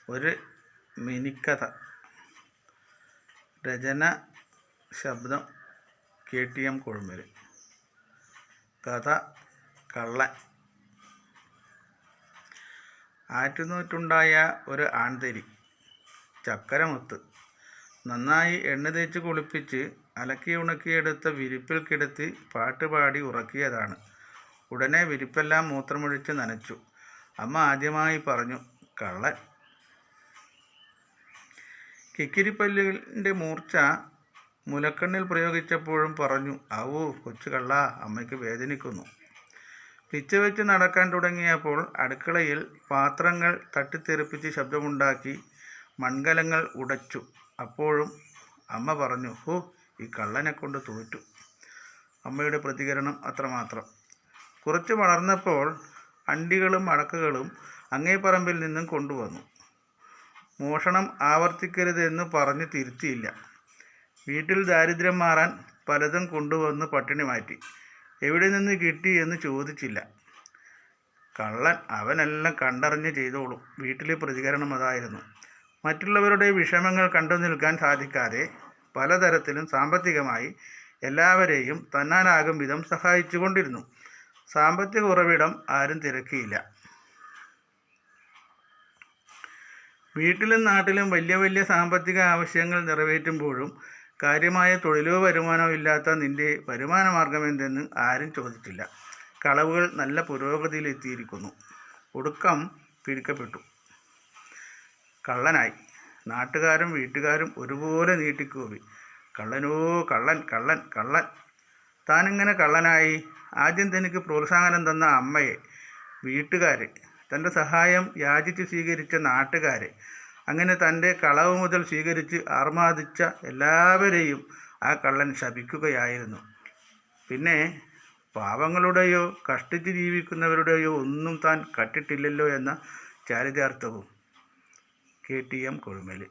ഒരു മിനിക്കഥ. രചന ശബ്ദം KTM കൊഴുമേലി. കഥ കള്ളൻ. ആറ്റുനോറ്റുണ്ടായ ഒരു ആൺതരി ചക്കരമുത്ത് നന്നായി എണ്ണ തേച്ച് കുളിപ്പിച്ച് അലക്കി ഉണക്കിയെടുത്ത വിരിപ്പിൽ കിടത്തി പാട്ടുപാടി ഉറക്കിയതാണ്. ഉടനെ വിരിപ്പെല്ലാം മൂത്രമൊഴിച്ച് നനച്ചു. അമ്മ ആദ്യമായി പറഞ്ഞു, കള്ളൻ. കിക്കിരിപ്പല്ലിൻ്റെ മൂർച്ച മുലക്കണ്ണിൽ പ്രയോഗിച്ചപ്പോഴും പറഞ്ഞു, ആവൂ കൊച്ചു കള്ള, അമ്മയ്ക്ക് വേദനിക്കുന്നു. പിച്ച വെച്ച് നടക്കാൻ തുടങ്ങിയപ്പോൾ അടുക്കളയിൽ പാത്രങ്ങൾ തട്ടിത്തെറിപ്പിച്ച് ശബ്ദമുണ്ടാക്കി മൺകലങ്ങൾ ഉടച്ചു. അപ്പോഴും അമ്മ പറഞ്ഞു, ഹോ, ഈ കള്ളനെ കൊണ്ട് തോറ്റു. അമ്മയുടെ പ്രതികരണം അത്രമാത്രം. കുറച്ച് വളർന്നപ്പോൾ അണ്ടികളും അടക്കകളും അങ്ങേപ്പറമ്പിൽ നിന്നും കൊണ്ടുവന്നു. മോഷണം ആവർത്തിക്കരുതെന്ന് പറഞ്ഞ് തിരുത്തിയില്ല. വീട്ടിൽ ദാരിദ്ര്യം മാറാൻ പലതും കൊണ്ടുവന്ന് പട്ടിണി മാറ്റി. എവിടെ നിന്ന് കിട്ടി എന്ന് ചോദിച്ചില്ല. കള്ളൻ അവനെല്ലാം കണ്ടറിഞ്ഞ് ചെയ്തോളും. വീട്ടിലെ പ്രതികരണം അതായിരുന്നു. മറ്റുള്ളവരുടെ വിഷമങ്ങൾ കണ്ടു നിൽക്കാൻ സാധിക്കാതെ പലതരത്തിലും സാമ്പത്തികമായി എല്ലാവരെയും തന്നാലാകും വിധം സഹായിച്ചു കൊണ്ടിരുന്നു. സാമ്പത്തിക ഉറവിടം ആരും തിരക്കിയില്ല. വീട്ടിലും നാട്ടിലും വലിയ വലിയ സാമ്പത്തിക ആവശ്യങ്ങൾ നിറവേറ്റുമ്പോഴും കാര്യമായ തൊഴിലോ വരുമാനമോ ഇല്ലാത്ത നിൻ്റെ വരുമാന മാർഗം എന്തെന്ന് ആരും ചോദിച്ചില്ല. കളവുകൾ നല്ല പുരോഗതിയിലെത്തിയിരിക്കുന്നു. ഒടുക്കം പിടിക്കപ്പെട്ടു. കള്ളനായി. നാട്ടുകാരും വീട്ടുകാരും ഒരുപോലെ നീട്ടിക്കൂവി, കള്ളനോ കള്ളൻ, കള്ളൻ, കള്ളൻ. താനിങ്ങനെ കള്ളനായി. ആദ്യം തനിക്ക് പ്രോത്സാഹനം തന്ന അമ്മയെ, വീട്ടുകാരെ, തൻ്റെ സഹായം യാചിച്ച് സ്വീകരിച്ച നാട്ടുകാരെ, അങ്ങനെ തൻ്റെ കളവ് മുതൽ സ്വീകരിച്ച് ആർമാദിച്ച എല്ലാവരെയും ആ കള്ളൻ ശപിക്കുകയായിരുന്നു. പിന്നെ പാവങ്ങളുടെയോ കഷ്ടിച്ച് ജീവിക്കുന്നവരുടെയോ ഒന്നും താൻ കട്ടിട്ടില്ലല്ലോ എന്ന ചാരിതാർത്ഥവും. KTM കൊഴുമേലി.